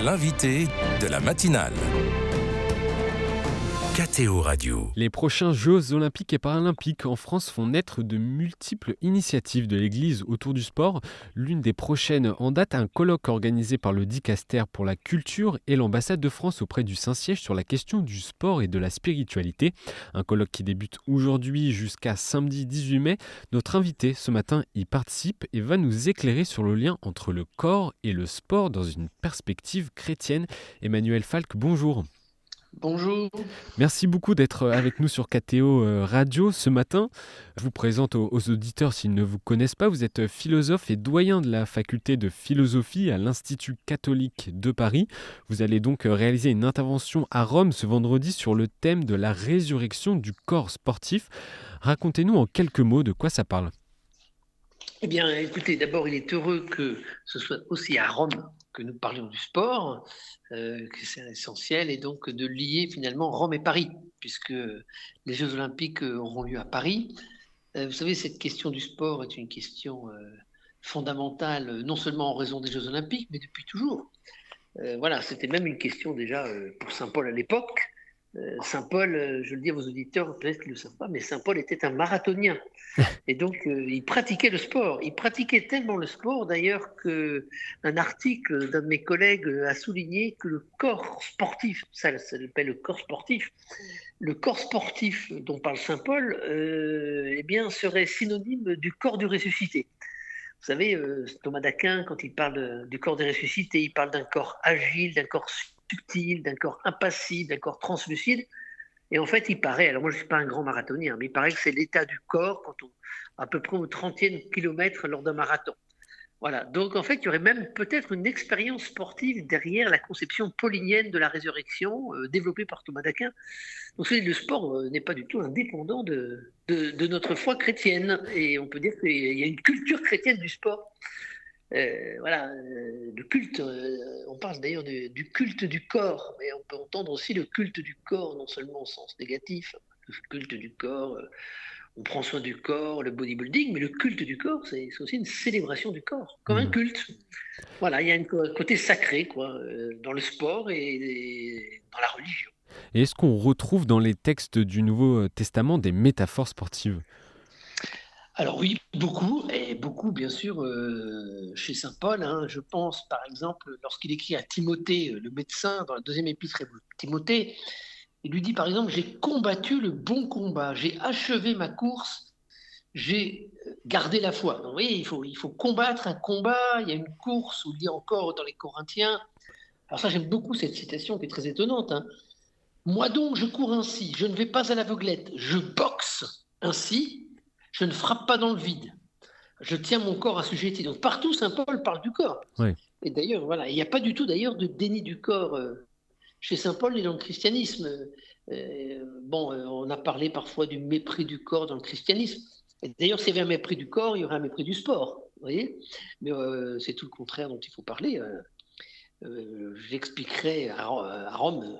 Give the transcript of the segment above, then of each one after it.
l'invité de la matinale. KTO Radio. Les prochains Jeux olympiques et paralympiques en France font naître de multiples initiatives de l'Église autour du sport. L'une des prochaines en date, un colloque organisé par le Dicaster pour la culture et l'ambassade de France auprès du Saint-Siège sur la question du sport et de la spiritualité. Un colloque qui débute aujourd'hui jusqu'à samedi 18 mai. Notre invité ce matin y participe et va nous éclairer sur le lien entre le corps et le sport dans une perspective chrétienne. Emmanuel Falk, bonjour. Bonjour. Merci beaucoup d'être avec nous sur KTO Radio ce matin. Je vous présente aux auditeurs s'ils ne vous connaissent pas. Vous êtes philosophe et doyen de la faculté de philosophie à l'Institut catholique de Paris. Vous allez donc réaliser une intervention à Rome ce vendredi sur le thème de la résurrection du corps sportif. Racontez-nous en quelques mots de quoi ça parle. Eh bien, écoutez, d'abord, il est heureux que ce soit aussi à Rome que nous parlions du sport, que c'est essentiel, et donc de lier finalement Rome et Paris, puisque les Jeux Olympiques auront lieu à Paris. Vous savez, cette question du sport est une question fondamentale, non seulement en raison des Jeux Olympiques, mais depuis toujours. Voilà, c'était même une question déjà pour Saint Paul à l'époque. Saint Paul, je le dis à vos auditeurs, peut-être qu'ils ne le savent pas, mais Saint Paul était un marathonien. Et donc, il pratiquait le sport. Il pratiquait tellement le sport, d'ailleurs, qu'un article d'un de mes collègues a souligné que le corps sportif, ça s'appelle le corps sportif dont parle Saint Paul, eh bien, serait synonyme du corps du ressuscité. Vous savez, Thomas d'Aquin, quand il parle du corps des ressuscités, il parle d'un corps agile, d'un corps subtil, d'un corps impassible, d'un corps translucide. Et en fait, il paraît, alors moi je ne suis pas un grand marathonien, mais il paraît que c'est l'état du corps quand on, à peu près au 30e kilomètre lors d'un marathon. Voilà, donc en fait, il y aurait même peut-être une expérience sportive derrière la conception paulinienne de la résurrection développée par Thomas d'Aquin. Donc le sport n'est pas du tout indépendant de notre foi chrétienne. Et on peut dire qu'il y a une culture chrétienne du sport. Le culte, on parle d'ailleurs du culte du corps, mais on peut entendre aussi le culte du corps, non seulement au sens négatif, le culte du corps, on prend soin du corps, le bodybuilding, mais le culte du corps, c'est aussi une célébration du corps, comme un culte. Voilà, il y a un côté sacré dans le sport et dans la religion. Et est-ce qu'on retrouve dans les textes du Nouveau Testament des métaphores sportives ? Alors oui, beaucoup bien sûr chez Saint Paul. Je pense par exemple lorsqu'il écrit à Timothée, le médecin, dans la deuxième épître à Timothée, il lui dit par exemple « J'ai combattu le bon combat, j'ai achevé ma course, j'ai gardé la foi ». Donc vous voyez, il faut combattre un combat, il y a une course, on dit encore dans les Corinthiens. Alors ça, j'aime beaucoup cette citation qui est très étonnante. Moi donc, je cours ainsi, je ne vais pas à l'aveuglette, je boxe ainsi. Je ne frappe pas dans le vide. Je tiens mon corps assujetti. Donc partout, Saint Paul parle du corps. Oui. Et d'ailleurs, voilà, il n'y a pas du tout d'ailleurs de déni du corps chez Saint Paul et dans le christianisme. On a parlé parfois du mépris du corps dans le christianisme. Et d'ailleurs, s'il y avait un mépris du corps, il y aurait un mépris du sport. Vous voyez ? Mais c'est tout le contraire dont il faut parler. J'expliquerai à Rome.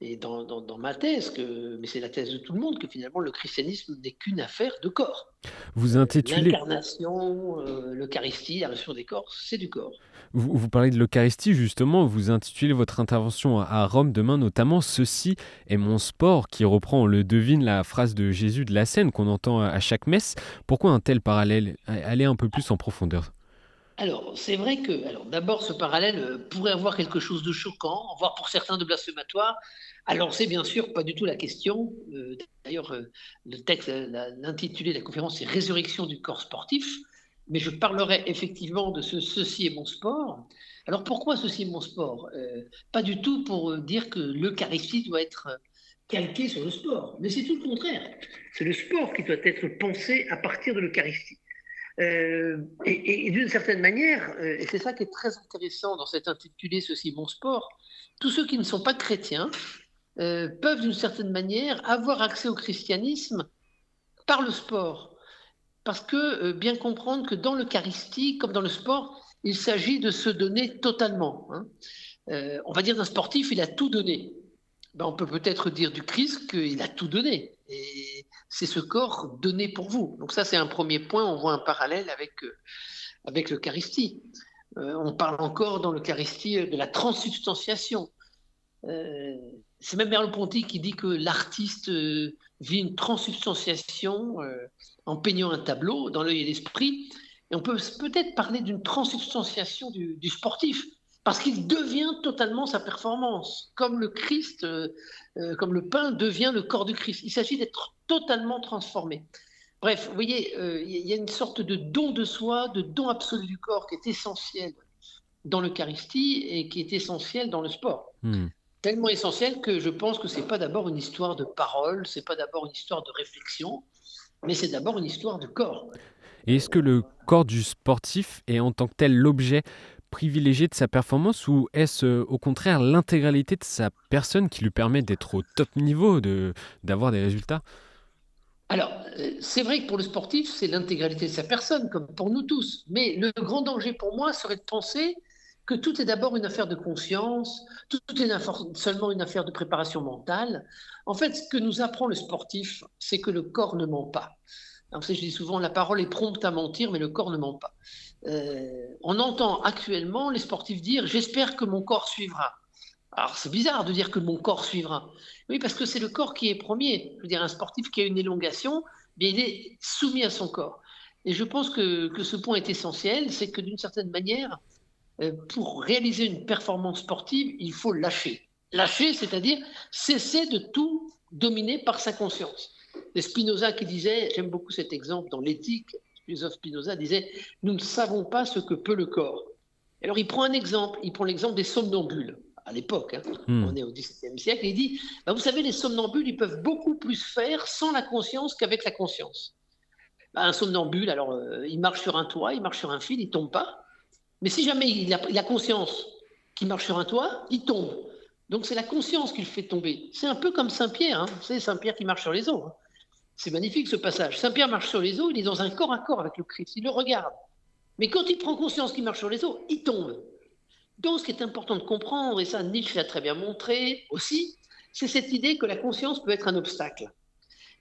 Et dans ma thèse, mais c'est la thèse de tout le monde, que finalement le christianisme n'est qu'une affaire de corps. Vous intitulez... L'incarnation, l'Eucharistie, la résurrection des corps, c'est du corps. Vous parlez de l'Eucharistie, justement, vous intitulez votre intervention à Rome demain notamment « Ceci est mon sport » qui reprend, on le devine, la phrase de Jésus de la Seine qu'on entend à chaque messe. Pourquoi un tel parallèle ? Allez un peu plus en profondeur. Alors, c'est vrai que, d'abord, ce parallèle pourrait avoir quelque chose de choquant, voire pour certains de blasphématoire. Alors, c'est bien sûr pas du tout la question. D'ailleurs, le texte, l'intitulé de la conférence, c'est « Résurrection du corps sportif ». Mais je parlerai effectivement de ceci est mon sport. Alors, pourquoi ceci est mon sport ? Pas du tout pour dire que l'Eucharistie doit être calquée sur le sport, mais c'est tout le contraire. C'est le sport qui doit être pensé à partir de l'Eucharistie. Et d'une certaine manière, et c'est ça qui est très intéressant dans cet intitulé « Ceci est mon sport », tous ceux qui ne sont pas chrétiens peuvent d'une certaine manière avoir accès au christianisme par le sport. Parce que bien comprendre que dans l'Eucharistie, comme dans le sport, il s'agit de se donner totalement. On va dire d'un sportif, il a tout donné. On peut peut-être dire du Christ qu'il a tout donné. Et c'est ce corps donné pour vous. Donc ça, c'est un premier point. On voit un parallèle avec l'Eucharistie. On parle encore dans l'Eucharistie de la transsubstantiation. C'est même Merleau-Ponty qui dit que l'artiste vit une transsubstantiation en peignant un tableau dans l'œil et l'esprit. Et on peut peut-être parler d'une transsubstantiation du sportif, parce qu'il devient totalement sa performance, comme le Christ, comme le pain devient le corps du Christ. Il s'agit d'être totalement transformé. Bref, vous voyez, il y a une sorte de don de soi, de don absolu du corps qui est essentiel dans l'Eucharistie et qui est essentiel dans le sport. Tellement essentiel que je pense que ce n'est pas d'abord une histoire de parole, ce n'est pas d'abord une histoire de réflexion, mais c'est d'abord une histoire de corps. Et est-ce que le corps du sportif est en tant que tel l'objet privilégié de sa performance, ou est-ce au contraire l'intégralité de sa personne qui lui permet d'être au top niveau, d'avoir des résultats ? Alors, c'est vrai que pour le sportif, c'est l'intégralité de sa personne, comme pour nous tous. Mais le grand danger pour moi serait de penser que tout est d'abord une affaire de conscience, tout est seulement une affaire de préparation mentale. En fait, ce que nous apprend le sportif, c'est que le corps ne ment pas. Alors, je dis souvent, la parole est prompte à mentir, mais le corps ne ment pas. On entend actuellement les sportifs dire « j'espère que mon corps suivra ». Alors, c'est bizarre de dire que mon corps suivra. Oui, parce que c'est le corps qui est premier. Je veux dire, un sportif qui a une élongation, bien, il est soumis à son corps. Et je pense que ce point est essentiel, c'est que d'une certaine manière, pour réaliser une performance sportive, il faut lâcher. Lâcher, c'est-à-dire cesser de tout dominer par sa conscience. C'est Spinoza qui disait, j'aime beaucoup cet exemple dans l'éthique, le philosophe Spinoza disait « nous ne savons pas ce que peut le corps ». Alors il prend un exemple, il prend l'exemple des somnambules. À l'époque, on est au XVIIe siècle, et il dit vous savez, les somnambules, ils peuvent beaucoup plus faire sans la conscience qu'avec la conscience. Un somnambule, alors il marche sur un toit, il marche sur un fil, il ne tombe pas. Mais si jamais il a conscience qu'il marche sur un toit, il tombe. Donc c'est la conscience qui le fait tomber. C'est un peu comme Saint-Pierre, vous savez, Saint-Pierre qui marche sur les eaux. C'est magnifique ce passage. Saint-Pierre marche sur les eaux, il est dans un corps à corps avec le Christ, il le regarde. Mais quand il prend conscience qu'il marche sur les eaux, il tombe. Donc, ce qui est important de comprendre, et ça Nietzsche l'a très bien montré aussi, c'est cette idée que la conscience peut être un obstacle.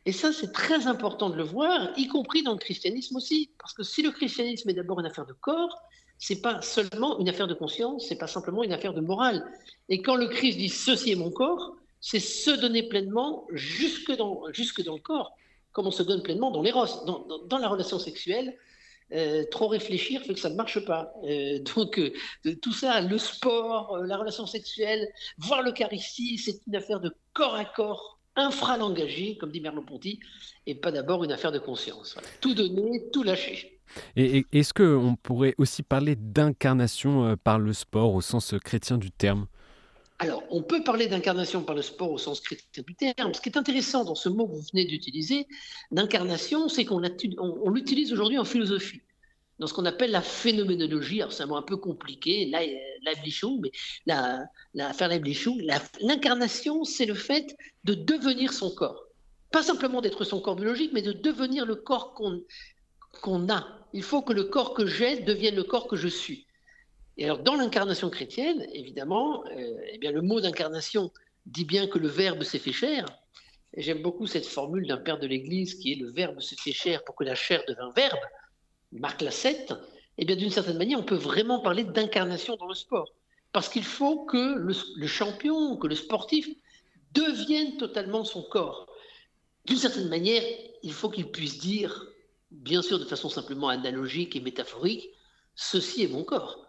Et ça, c'est très important de le voir, y compris dans le christianisme aussi. Parce que si le christianisme est d'abord une affaire de corps, ce n'est pas seulement une affaire de conscience, ce n'est pas simplement une affaire de morale. Et quand le Christ dit « ceci est mon corps », c'est se donner pleinement jusque dans le corps, comme on se donne pleinement dans l'éros, dans la relation sexuelle. Trop réfléchir fait que ça ne marche pas. Donc, tout ça, le sport, la relation sexuelle, voir l'Eucharistie, c'est une affaire de corps à corps, infralangagé, comme dit Merleau-Ponty, et pas d'abord une affaire de conscience. Voilà. Tout donner, tout lâcher. Et est-ce qu'on pourrait aussi parler d'incarnation par le sport au sens chrétien du terme ? Alors, on peut parler d'incarnation par le sport au sens chrétien du terme. Ce qui est intéressant dans ce mot que vous venez d'utiliser, d'incarnation, c'est qu'on l'utilise aujourd'hui en philosophie, dans ce qu'on appelle la phénoménologie. Alors, c'est un mot un peu compliqué, Leibnizium, mais l'incarnation, c'est le fait de devenir son corps. Pas simplement d'être son corps biologique, mais de devenir le corps qu'on a. Il faut que le corps que j'ai devienne le corps que je suis. Et alors, dans l'incarnation chrétienne, évidemment, le mot d'incarnation dit bien que le Verbe s'est fait chair. Et j'aime beaucoup cette formule d'un père de l'Église qui est « le Verbe s'est fait chair pour que la chair devint Verbe », Marc Lassette. Et bien, d'une certaine manière, on peut vraiment parler d'incarnation dans le sport. Parce qu'il faut que le champion, que le sportif devienne totalement son corps. D'une certaine manière, il faut qu'il puisse dire, bien sûr de façon simplement analogique et métaphorique, « ceci est mon corps ».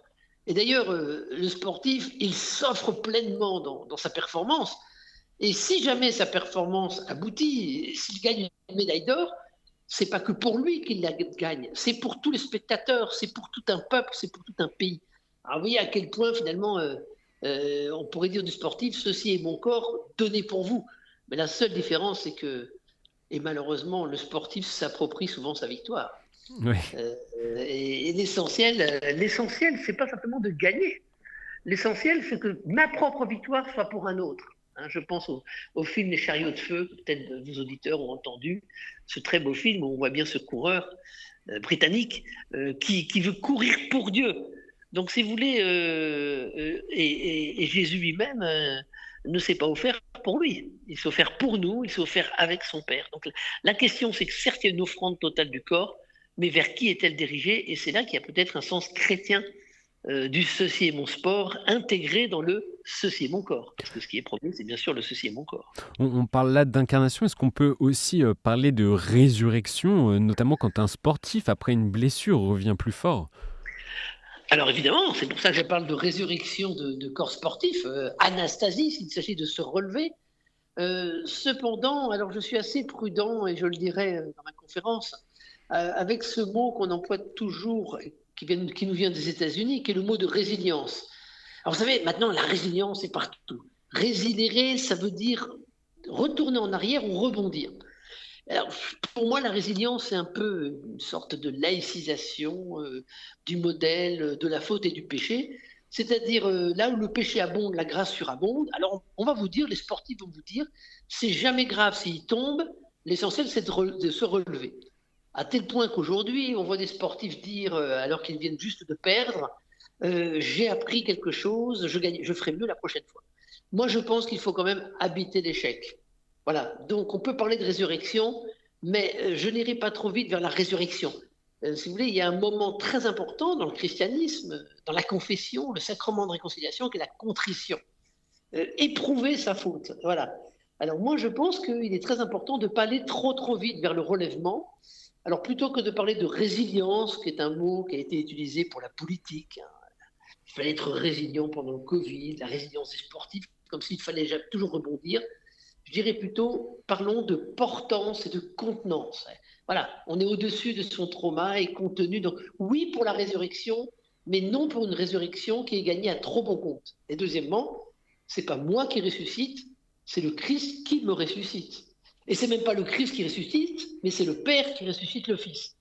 Et d'ailleurs, le sportif, il s'offre pleinement dans sa performance. Et si jamais sa performance aboutit, s'il gagne une médaille d'or, c'est pas que pour lui qu'il la gagne, c'est pour tous les spectateurs, c'est pour tout un peuple, c'est pour tout un pays. Alors vous voyez à quel point finalement, on pourrait dire du sportif, ceci est mon corps, donné pour vous. Mais la seule différence, c'est que, et malheureusement, le sportif s'approprie souvent sa victoire. Oui. Et l'essentiel, c'est pas simplement de gagner. L'essentiel, c'est que ma propre victoire soit pour un autre. Je pense au film Les chariots de feu, que peut-être vos auditeurs ont entendu, ce très beau film où on voit bien ce coureur britannique qui veut courir pour Dieu. Donc, si vous voulez, et Jésus lui-même ne s'est pas offert pour lui. Il s'est offert pour nous, il s'est offert avec son Père. Donc, la question, c'est que certes, il y a une offrande totale du corps, mais vers qui est-elle dirigée ? Et c'est là qu'il y a peut-être un sens chrétien du Ceci est mon sport intégré dans le Ceci est mon corps. Parce que ce qui est premier, c'est bien sûr le Ceci est mon corps. On parle là d'incarnation. Est-ce qu'on peut aussi parler de résurrection, notamment quand un sportif, après une blessure, revient plus fort? Alors évidemment, c'est pour ça que je parle de résurrection de corps sportif, anastasie, s'il s'agit de se relever. Cependant, alors je suis assez prudent, et je le dirai dans ma conférence, avec ce mot qu'on emploie toujours, qui nous vient des États-Unis, qui est le mot de résilience. Alors vous savez, maintenant, la résilience est partout. Résilier, ça veut dire retourner en arrière ou rebondir. Alors, pour moi, la résilience, c'est un peu une sorte de laïcisation du modèle de la faute et du péché. C'est-à-dire, là où le péché abonde, la grâce surabonde. Alors, on va vous dire, les sportifs vont vous dire, c'est jamais grave s'ils tombent, l'essentiel, c'est de se relever. À tel point qu'aujourd'hui, on voit des sportifs dire, alors qu'ils viennent juste de perdre, j'ai appris quelque chose, je ferai mieux la prochaine fois. Moi, je pense qu'il faut quand même habiter l'échec. Voilà, donc on peut parler de résurrection, mais je n'irai pas trop vite vers la résurrection. Si vous voulez, il y a un moment très important dans le christianisme, dans la confession, le sacrement de réconciliation, qui est la contrition. Éprouver sa faute, voilà. Alors moi, je pense qu'il est très important de ne pas aller trop vite vers le relèvement. Alors plutôt que de parler de résilience, qui est un mot qui a été utilisé pour la politique, hein, il fallait être résilient pendant le Covid, la résilience des sportifs, comme s'il fallait toujours rebondir. Je dirais plutôt, parlons de portance et de contenance. Voilà, on est au-dessus de son trauma et contenu. Donc oui pour la résurrection, mais non pour une résurrection qui est gagnée à trop bon compte. Et deuxièmement, c'est pas moi qui ressuscite, c'est le Christ qui me ressuscite. Et c'est même pas le Christ qui ressuscite, mais c'est le Père qui ressuscite le Fils.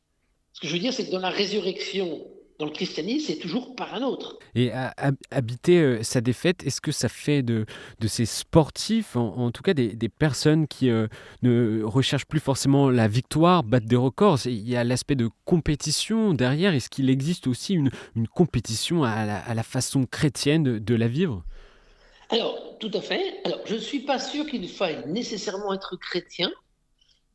Ce que je veux dire, c'est que dans la résurrection, dans le christianisme, c'est toujours par un autre. Et habiter sa défaite, est-ce que ça fait de ces sportifs, en tout cas des personnes qui ne recherchent plus forcément la victoire, battre des records? Il y a l'aspect de compétition derrière. Est-ce qu'il existe aussi une compétition à la façon chrétienne de la vivre? Alors, tout à fait. Alors, je ne suis pas sûr qu'il faille nécessairement être chrétien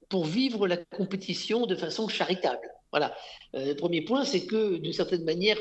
pour vivre la compétition de façon charitable. Voilà. Le premier point, c'est que, d'une certaine manière,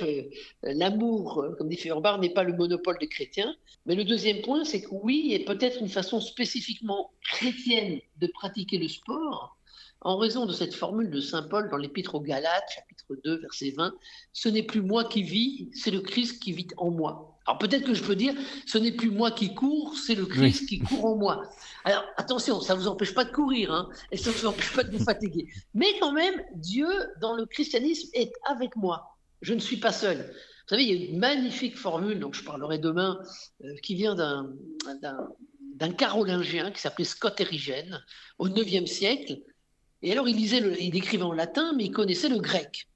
l'amour, comme dit Feuerbach, n'est pas le monopole des chrétiens. Mais le deuxième point, c'est que oui, il y a peut-être une façon spécifiquement chrétienne de pratiquer le sport, en raison de cette formule de saint Paul dans l'Épître aux Galates, chapitre 2, verset 20, « Ce n'est plus moi qui vis, c'est le Christ qui vit en moi ». Alors peut-être que je peux dire, ce n'est plus moi qui cours, c'est le Christ qui court en moi. Alors attention, ça ne vous empêche pas de courir, hein, et ça ne vous empêche pas de vous fatiguer. Mais quand même, Dieu, dans le christianisme, est avec moi. Je ne suis pas seul. Vous savez, il y a une magnifique formule, dont je parlerai demain, qui vient d'un carolingien qui s'appelait Scott Erigen, au IXe siècle. Et alors il écrivait en latin, mais il connaissait le grec.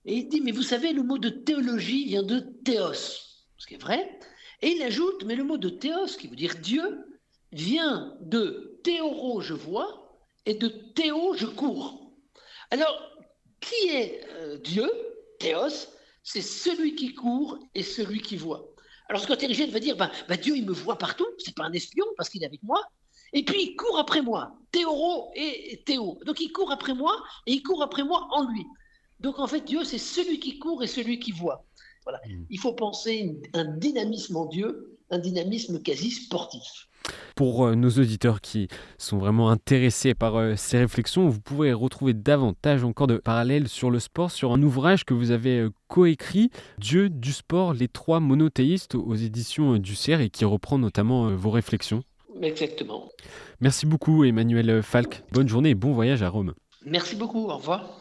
Et il dit, mais vous savez, le mot de théologie vient de théos. Ce qui est vrai, et il ajoute, mais le mot de théos, qui veut dire Dieu, vient de théoro, je vois, et de théo, je cours. Alors, qui est Dieu? Théos, c'est celui qui court et celui qui voit. Alors, Scott Erigen va dire, Dieu, il me voit partout, c'est pas un espion, parce qu'il est avec moi, et puis il court après moi, théoro et théo. Donc, il court après moi, et il court après moi en lui. Donc, en fait, Dieu, c'est celui qui court et celui qui voit. Voilà. Il faut penser un dynamisme en Dieu, un dynamisme quasi sportif. Pour nos auditeurs qui sont vraiment intéressés par ces réflexions, vous pouvez retrouver davantage encore de parallèles sur le sport sur un ouvrage que vous avez coécrit, Dieu, du sport, les trois monothéistes, aux éditions du CERF, et qui reprend notamment vos réflexions. Exactement. Merci beaucoup Emmanuel Falk. Bonne journée et bon voyage à Rome. Merci beaucoup, au revoir.